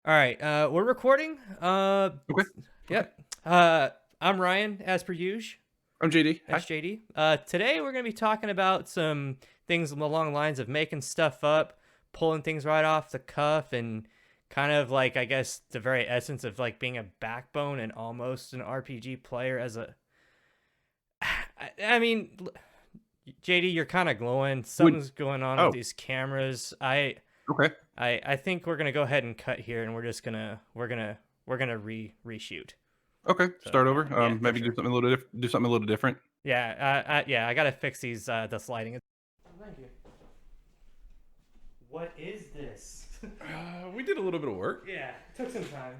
All right, we're recording. Okay. Okay. Yep. I'm Ryan, as per usual. I'm JD. That's Hi. JD. Today we're gonna be talking about some things along the lines of making stuff up, pulling things right off the cuff, and kind of like I guess the very essence of like being a backbone and almost an RPG player. As a, I mean, JD, you're kind of glowing. Would Something's going on with oh, these cameras. I okay. I think we're gonna go ahead and cut here, and we're gonna reshoot. Okay. So Start yeah, over. yeah, for Maybe sure. do something a little different. Yeah, I gotta fix these the sliding. Thank you. What is this? We did a little bit of work. Yeah, it took some time.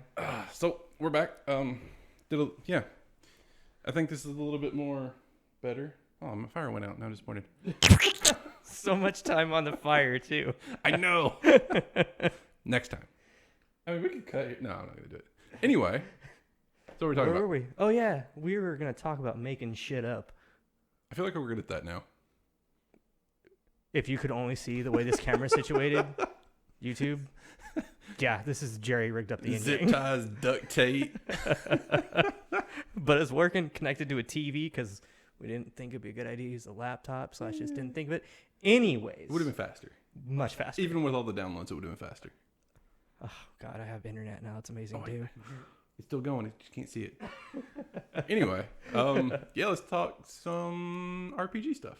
So we're back. Yeah. I think this is a little bit more better. Oh, my fire went out. Now I'm disappointed. So much time on the fire too. I know. Next time. I mean, we could cut it. No, I'm not gonna do it. Anyway, so we're talking Where were about. we? Oh yeah, we were gonna talk about making shit up. I feel like we're good at that now. If you could only see the way this camera's situated, YouTube. Yeah, this is Jerry rigged up the Zip engine. ties, duct tape. But it's working, connected to a TV because we didn't think it'd be a good idea to use a laptop, so I just didn't think of it. Anyways, It would have been faster. much faster. Even with all the downloads, it would have been faster. Oh God, I have internet now. It's amazing Oh, too. It's still going. You just can't see it. Anyway, yeah, let's talk some RPG stuff.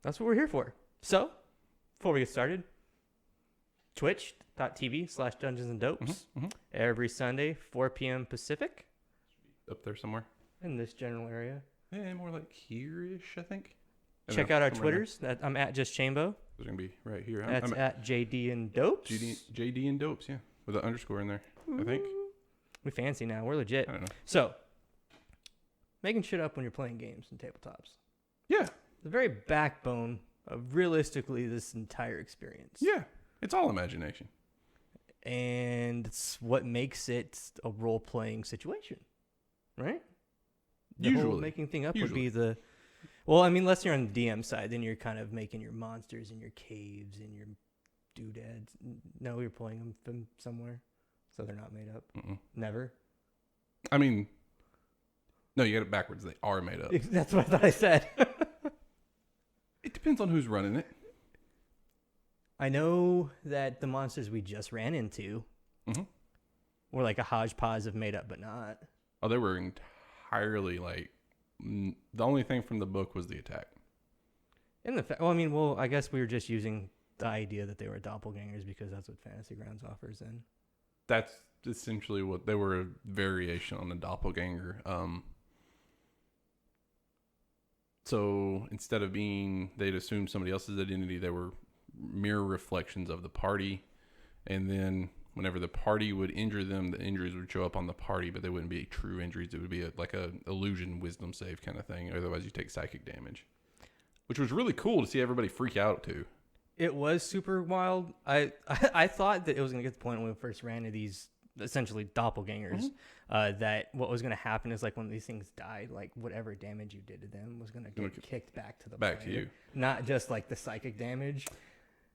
That's what we're here for. So, before we get started, twitch.tv/Dungeons and Dopes. Every Sunday, 4 p.m. Pacific Up there somewhere. in this general area. Yeah, more like here-ish, I think. Check out our Twitters. I'm at Just Chambo. They're gonna be right here. That's I'm at JD and Dopes. JD and Dopes, yeah, with an underscore in there. I think. We fancy now. We're legit. I don't know. So, making shit up when you're playing games and tabletops. Yeah, The very backbone of realistically this entire experience. yeah. It's all imagination. And it's what makes it a role-playing situation, right? The Usually. whole making thing up Usually. would be the... Well, I mean, unless you're on the DM side, then you're kind of making your monsters and your caves and your doodads. No, you're pulling them from somewhere, so they're not made up. Mm-mm. Never. I mean, no, you got it backwards. They are made up. That's what I thought I said. It depends on who's running it. I know that the monsters we just ran into were like a hodgepodge of made up, but not. Oh, they were entirely like the only thing from the book was the attack. I guess we were just using the idea that they were doppelgangers because that's what Fantasy Grounds offers. And That's essentially what they were, a variation on the doppelganger. So instead of they'd assumed somebody else's identity, they were mirror reflections of the party. And then whenever the party would injure them, the injuries would show up on the party, but they wouldn't be true injuries. It would be like a illusion wisdom save kind of thing. Otherwise, you take psychic damage, which was really cool to see everybody freak out too. it was super wild. I thought that it was going to get to the point when we first ran into these essentially doppelgangers, that what was going to happen is like when these things died, like whatever damage you did to them was going to get kicked back to the Back to player, you. not just like the psychic damage.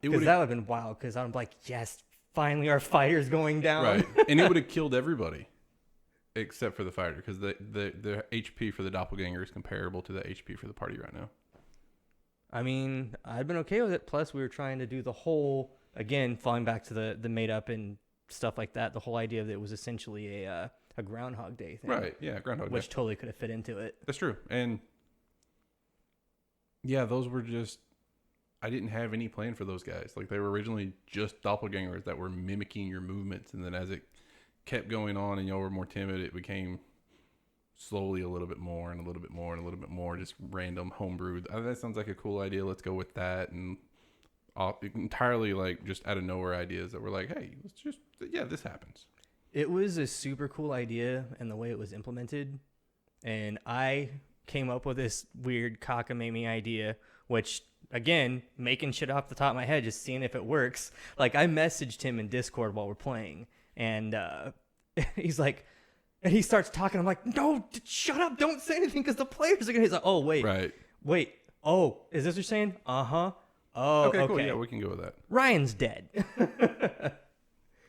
It Because would that would have been wild. Because I'm like, yes, finally our fighter's going down. right, and it would have killed everybody except for the fighter, because the HP for the doppelganger is comparable to the HP for the party right now. I mean, I've been okay with it. Plus, we were trying to do the whole, again, falling back to the made up and stuff like that. The whole idea that it was essentially a Groundhog Day thing. Right, yeah, Groundhog Which Day. totally could have fit into it. That's true. And yeah, those were just, I didn't have any plan for those guys. Like, they were originally just doppelgangers that were mimicking your movements, and then as it kept going on and y'all were more timid, it became slowly a little bit more and a little bit more and a little bit more, just random homebrew. That sounds like a cool idea. Let's go with that. And entirely like just out of nowhere ideas that were like, hey, let's just, yeah, this happens. It was a super cool idea, and the way it was implemented. And I came up with this weird cockamamie idea, which, again, making shit off the top of my head, just seeing if it works. Like, I messaged him in Discord while we're playing, and he's like, and he starts talking. I'm like, no, shut up. Don't say anything because the players are going to. He's like, oh, wait. Right. Wait. Oh, is this what you're saying? Uh-huh. Oh, Okay, okay. cool. Yeah, we can go with that. Ryan's dead.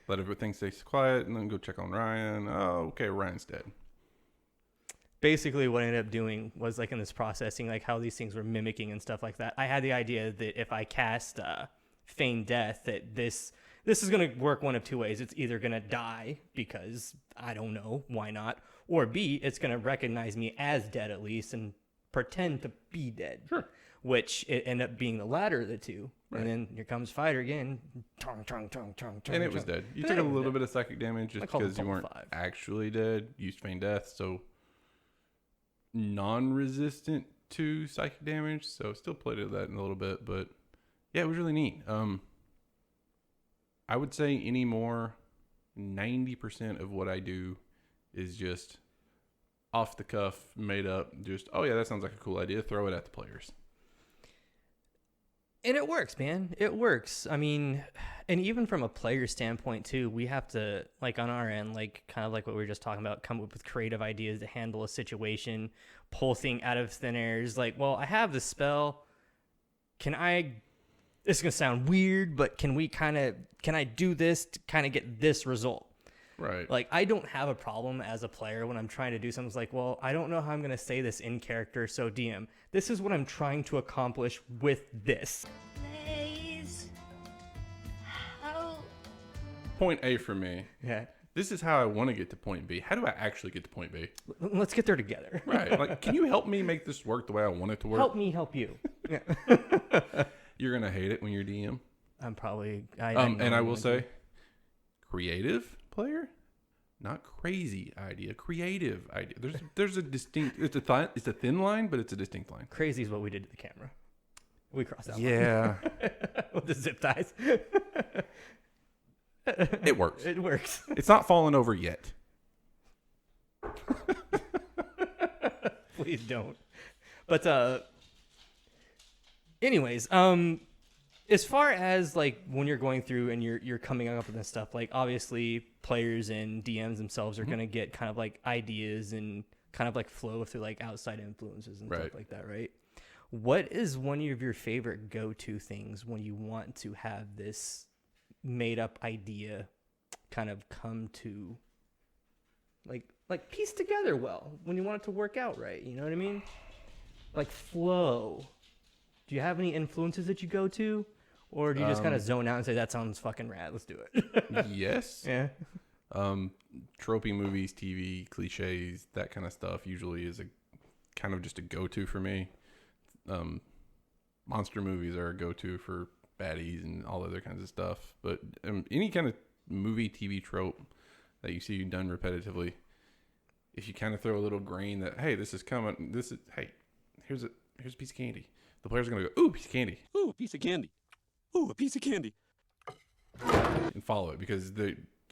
let everything stay quiet, and then go check on Ryan. Oh, okay, Ryan's dead. Basically, what I ended up doing was like in this processing, like how these things were mimicking and stuff like that. I had the idea that if I cast Feign Death, that this is going to work one of two ways. It's either going to die because I don't know, why not? Or B, it's going to recognize me as dead at least and pretend to be dead. Sure. Which it ended up being the latter of the two. Right. And then here comes Fighter again. Tong, tong, tong, tong, tong, And it was tong. dead. You And took it a was little dead. bit of psychic damage just I called it because you level weren't 5. actually dead. Used Feign Death, so non-resistant to psychic damage. So still played with that in a little bit, but yeah, it was really neat. I would say any more, 90% of what I do is just off the cuff, made up. Just, oh yeah, that sounds like a cool idea. Throw it at the players. And it works, man. It works. I mean, and even from a player standpoint too, we have to, like on our end, like kind of like what we were just talking about, come up with creative ideas to handle a situation, pull thing out of thin air. Is like, well, I have this spell. This is going to sound weird, but can I do this to kind of get this result? Right. Like, I don't have a problem as a player when I'm trying to do something. It's like, well, I don't know how I'm going to say this in character. So DM, this is what I'm trying to accomplish with this. Please. How? Point A for me. Yeah. This is how I want to get to point B. How do I actually get to point B? Let's get there together. Right. Like, can you help me make this work the way I want it to work? Help me help you. Yeah. You're going to hate it when you're DM. I'm probably... And I will say, creative player, not crazy idea, creative idea. There's a distinct... It's a thin line, but it's a distinct line. Crazy is what we did to the camera. We crossed that Yeah. line. With the zip ties. It works. It works. It's not fallen over yet. Please don't. But anyways, as far as like when you're going through and you're coming up with this stuff, like obviously players and DMs themselves are gonna get kind of like ideas and kind of like flow through like outside influences and Right. stuff like that, right? What is one of your favorite go-to things when you want to have this made up idea kind of come to like piece together well when you want it to work out right? You know what I mean? Like flow. Do you have any influences that you go to? Or do you just kind of zone out and say, that sounds fucking rad, let's do it? Yes. Yeah. Tropey movies, TV, cliches, that kind of stuff usually is a kind of just a go-to for me. Monster movies are a go-to for baddies and all other kinds of stuff. But any kind of movie, TV trope that you see done repetitively, if you kind of throw a little grain that, hey, this is coming, here's a piece of candy. The player's going to go, ooh, piece of candy. Ooh, a piece of candy. Ooh, a piece of candy. And follow it because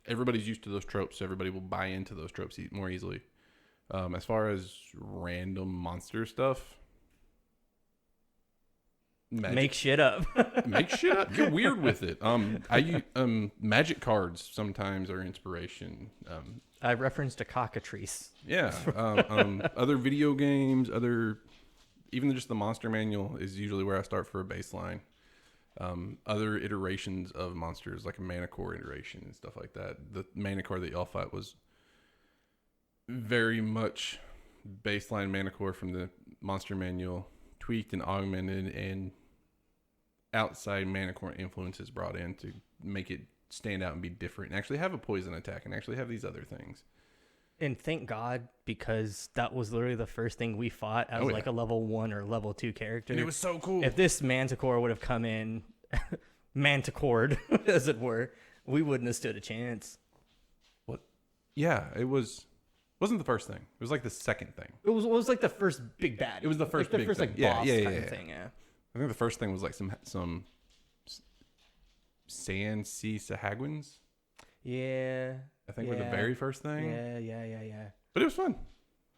everybody's used to those tropes, so everybody will buy into those tropes more easily. As far as random monster stuff, Make shit up. make shit up. Get weird with it. Magic cards sometimes are inspiration. I referenced a cockatrice. Yeah. Other video games, even just the monster manual is usually where I start for a baseline. Other iterations of monsters, like a Manicore iteration and stuff like that. The Manicore that y'all fought was very much baseline Manicore from the monster manual, tweaked and augmented, and outside Manicore influences brought in to make it stand out and be different, and actually have a poison attack, and actually have these other things. And thank God, because that was literally the first thing we fought as like a level 1 or level 2 character. And it was so cool. If this Manticore would have come in, Manticored, as it were, we wouldn't have stood a chance. What? Yeah, wasn't the first thing. It was like the second thing. It was like the first big bad. It was the first big thing. Like Yeah, boss yeah, kind yeah. of thing. Yeah. I think the first thing was like some Sand Sea Sahagwins. Yeah. I think were the very first thing. Yeah. But it was fun.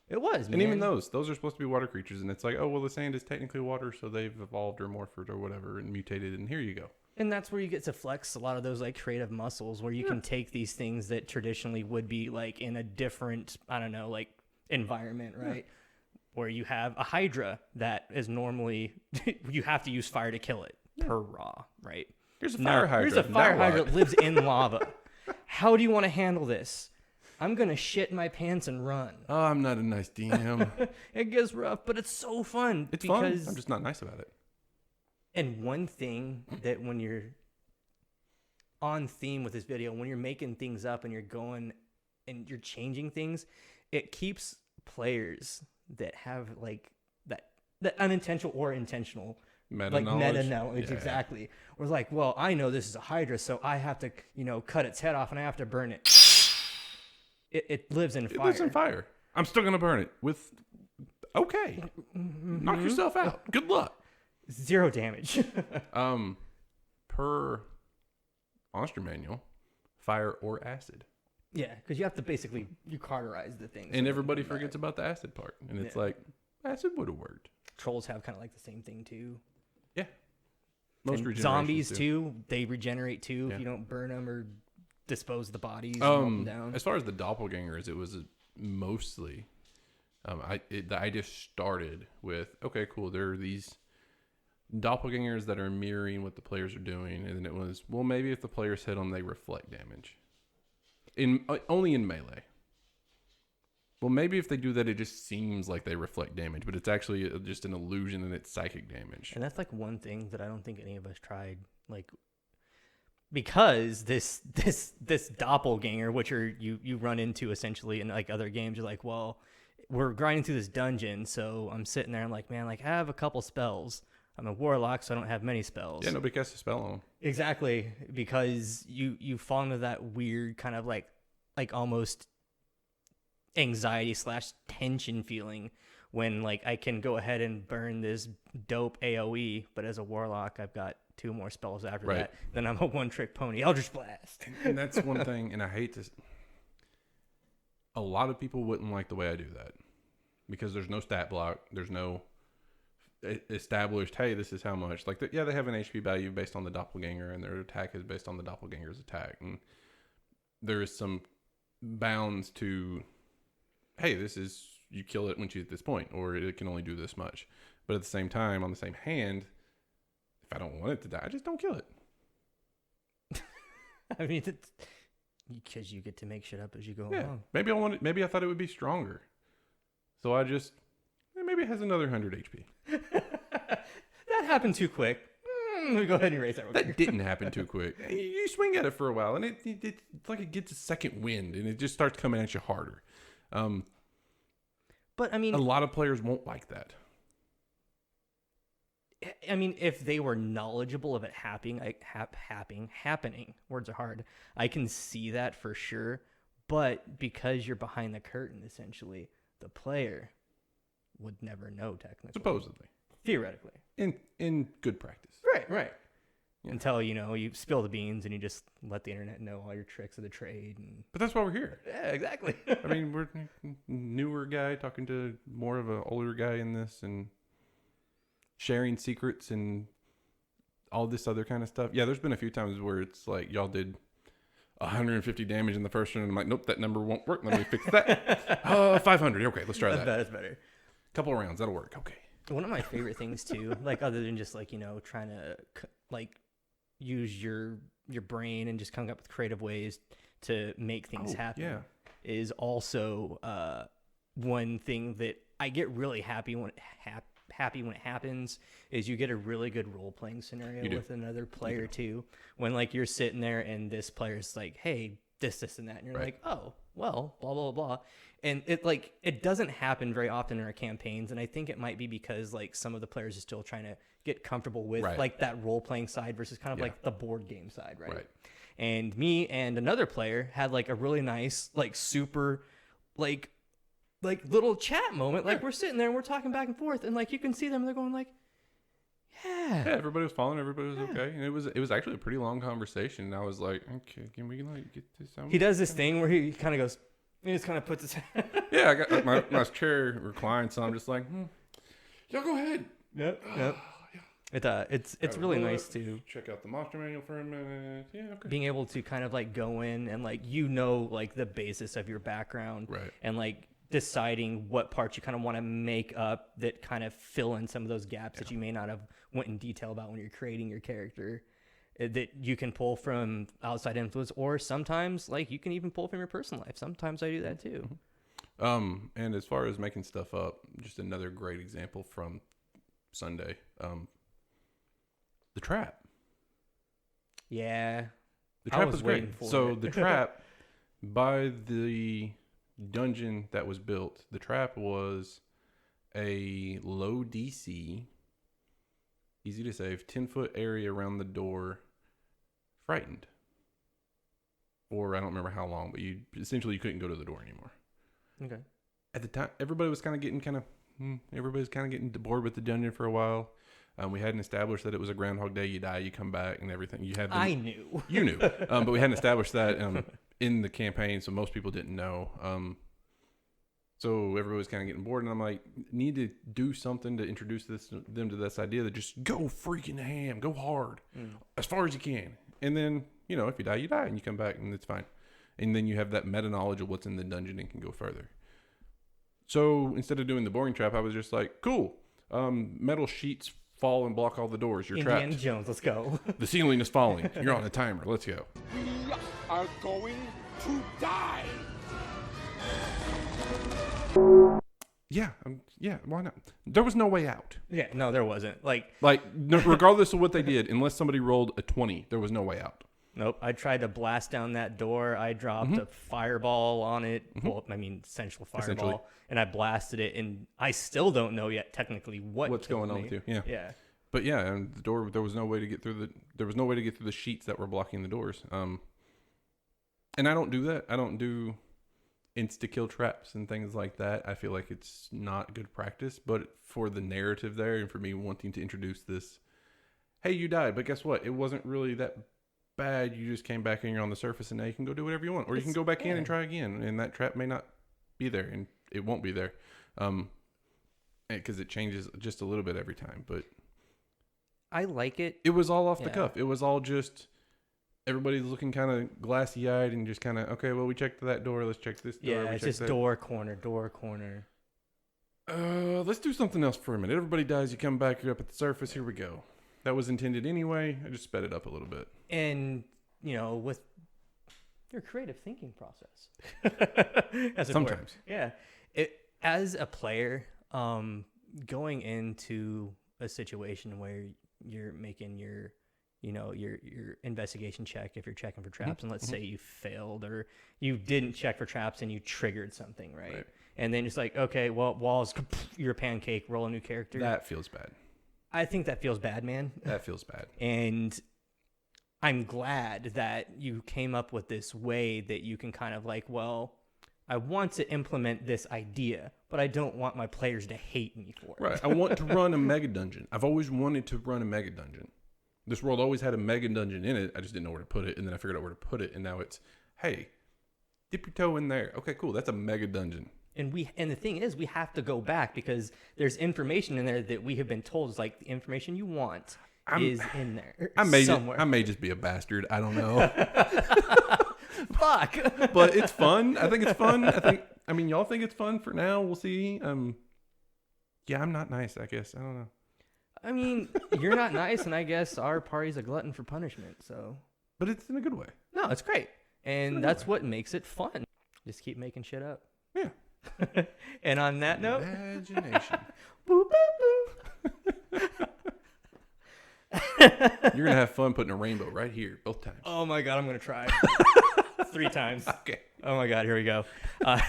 It was, man. And even those are supposed to be water creatures, and it's like, oh well, the sand is technically water, so they've evolved or morphed or whatever and mutated, and here you go. And that's where you get to flex a lot of those like creative muscles, where you can take these things that traditionally would be like in a different, I don't know, like environment, right? Where you have a Hydra that is normally you have to use fire to kill it per raw, right? Here's a fire hydrant. Here's a fire hydrant that lives in lava. How do you want to handle this? I'm going to shit my pants and run. Oh, I'm not a nice DM. It gets rough, but it's so fun. It's fun. I'm just not nice about it. And one thing that when you're on theme with this video, when you're making things up and you're going and you're changing things, it keeps players that have like that unintentional or intentional meta knowledge, exactly. Or it's like, well, I know this is a Hydra, so I have to, cut its head off and I have to burn it. It lives in fire. It lives in fire. I'm still gonna burn it with. Okay, knock yourself out. Good luck. 0 damage. Per monster manual, fire or acid. Yeah, because you have to basically you cauterize the things. And everybody forgets about the acid part, and it's like acid would have worked. Trolls have kind of like the same thing too. Yeah. Most zombies too. They regenerate too if you don't burn them or dispose of the bodies. And melt them down. As far as the doppelgangers, it was mostly. I just started with okay, cool. There are these doppelgangers that are mirroring what the players are doing, and then it was well, maybe if the players hit them, they reflect damage. Only in melee. Well, maybe if they do that, it just seems like they reflect damage, but it's actually just an illusion and it's psychic damage. And that's like one thing that I don't think any of us tried, like because this doppelganger, which you run into essentially in like other games, you're like, well, we're grinding through this dungeon, so I'm sitting there, I'm like, man, like I have a couple spells. I'm a warlock, so I don't have many spells. Yeah, nobody casts a spell on them. Exactly, because you fall into that weird kind of like almost anxiety / tension feeling when like I can go ahead and burn this dope AoE, but as a warlock I've got 2 more spells after that. Then I'm a one-trick pony. Eldritch Blast. And that's one thing, and I hate to. A lot of people wouldn't like the way I do that because there's no stat block. There's no established, hey, this is how much. Like, they have an HP value based on the doppelganger, and their attack is based on the doppelganger's attack. And there is some bounds to, hey, this is, you kill it when she's at this point, or it can only do this much. But at the same time, on the same hand, if I don't want it to die, I just don't kill it. I mean, it's because you get to make shit up as you go along. Maybe I thought it would be stronger. So I just, maybe it has another 100 HP. That happened too quick. Let me go ahead and erase that. That didn't happen too quick. You swing at it for a while, and it's like it gets a second wind, and it just starts coming at you harder. But I mean, a lot of players won't like that. I mean, if they were knowledgeable of it happening, words are hard. I can see that for sure. But because you're behind the curtain, essentially, the player would never know technically. Supposedly. Theoretically. In good practice. Right. Yeah. Until, you spill the beans and you just let the internet know all your tricks of the trade. But that's why we're here. Yeah, exactly. I mean, we're a newer guy talking to more of an older guy in this and sharing secrets and all this other kind of stuff. Yeah, there's been a few times where it's like y'all did 150 damage in the first round, and I'm like, nope, that number won't work. Let me fix that. 500. Okay, let's try that. That's better. Couple of rounds, that'll work. Okay. One of my favorite things too, like other than just like trying to like use your brain and just coming up with creative ways to make things happen, is also one thing that I get really happy when it happens is you get a really good role-playing scenario with another player too, when like you're sitting there and this player's like, hey, this and that, and you're like, oh well, blah blah blah, and it doesn't happen very often in our campaigns, and I think it might be because like some of the players are still trying to get comfortable with like that role-playing side versus kind of like the board game side, right? And me and another player had like a really nice like super like little chat moment. Like we're sitting there and we're talking back and forth, and like you can see them, they're going like, yeah, everybody was following, everybody was okay, and it was actually a pretty long conversation. And I was like, okay, can we like get this out? He does this thing where he kind of goes, he just kind of puts his I got my chair reclined, so I'm just like, y'all go ahead. Yep. It's really nice to check out the monster manual for a minute. Yeah, okay. Being able to kind of like go in and like like the basis of your background, and like deciding what parts you kind of want to make up that kind of fill in some of those gaps that you may not have went in detail about when you're creating your character. that you can pull from outside influence, or sometimes like you can even pull from your personal life. Sometimes I do that too. And as far as making stuff up, just another great example from Sunday. The trap. Yeah. The I trap was was great. waiting for So it. the trap by the dungeon that was built, the trap was a low DC, easy to save, 10-foot area around the door, frightened. Or I don't remember how long, but you couldn't go to the door anymore. Okay. At the time, everybody was kind of getting bored with the dungeon for a while. We hadn't established that it was a Groundhog Day. You die, you come back, and everything. I knew. You knew, but we hadn't established that in the campaign, so most people didn't know. So everybody was kind of getting bored, and I'm like, need to do something to introduce them to this idea that just go freaking ham, go hard, as far as you can, and then if you die, and you come back, and it's fine, and then you have that meta knowledge of what's in the dungeon and can go further. So instead of doing the boring trap, I was just like, cool, metal sheets fall and block all the doors. You're Indiana trapped. Jones, let's go. The ceiling is falling. You're on a timer. Let's go. We are going to die. Yeah, why not? There was no way out. Yeah, no, there wasn't. Like, Regardless of what they did, unless somebody rolled a 20, there was no way out. nope. I tried to blast down that door. I dropped a fireball on it. Well, I mean, essential fireball. Essentially. And I blasted it, and I still don't know yet technically what's going on with you. Yeah. Yeah. But yeah, and the door, there was no way to get through the sheets that were blocking the doors. And I don't do that. I don't do insta-kill traps and things like that. I feel like it's not good practice, but for the narrative there and for me wanting to introduce this, hey, you died, but guess what? It wasn't really that bad. You just came back and you're on the surface, and now you can go do whatever you want. Or you can go back in and try again, and that trap may not be there, and it won't be there. Because it changes just a little bit every time, but I like it. it was all off the cuff. It was all just everybody's looking kind of glassy-eyed and just kind of, okay, well, we checked that door. Let's check this door. Yeah, it's just door corner. Let's do something else for a minute. Everybody dies. You come back. You're up at the surface. Here we go. That was intended anyway. I just sped it up a little bit. And, with your creative thinking process. As it Sometimes. were. Yeah. As a player, going into a situation where you're making your investigation check, if you're checking for traps, and let's say you failed or you didn't check for traps and you triggered something, right? And then it's like, okay, well, walls, you're a pancake, roll a new character. That feels bad. I think that feels bad, man. That feels bad. And I'm glad that you came up with this way that you can kind of like, well, I want to implement this idea, but I don't want my players to hate me for it. Right. I want to run a mega dungeon. I've always wanted to run a mega dungeon. This world always had a mega dungeon in it. I just didn't know where to put it, and then I figured out where to put it, and now it's, hey, dip your toe in there. Okay, cool. That's a mega dungeon. And the thing is, we have to go back because there's information in there that we have been told is like the information you want is in there somewhere. I may just be a bastard. I don't know. Fuck. But it's fun. I think it's fun. Y'all think it's fun for now. We'll see. Yeah, I'm not nice, I guess. I don't know. I mean, you're not nice, and I guess our party's a glutton for punishment, so. But it's in a good way. No, it's great. And that's what makes it fun. Just keep making shit up. Yeah. And on that note, imagination. Boop, boop, boop. You're going to have fun putting a rainbow right here, both times. Oh my God, I'm going to try 3 times. Okay. Oh my God, here we go.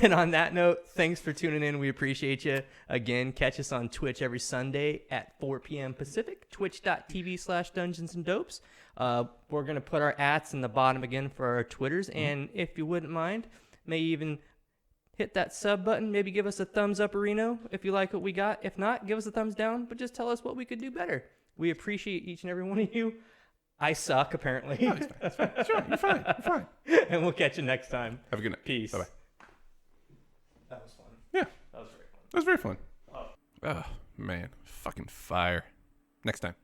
And on that note, thanks for tuning in. We appreciate you. Again, catch us on Twitch every Sunday at 4 p.m. Pacific, twitch.tv/Dungeons and Dopes. We're going to put our ats in the bottom again for our Twitters. And if you wouldn't mind, may even hit that sub button. Maybe give us a thumbs up, Reno, if you like what we got. If not, give us a thumbs down, but just tell us what we could do better. We appreciate each and every one of you. I suck, apparently. No, it's fine. Sure, you're fine. You're fine. And we'll catch you next time. Have a good night. Peace. Bye-bye. That was fun. Yeah. That was very fun. That was very fun. Oh, man. Fucking fire. Next time.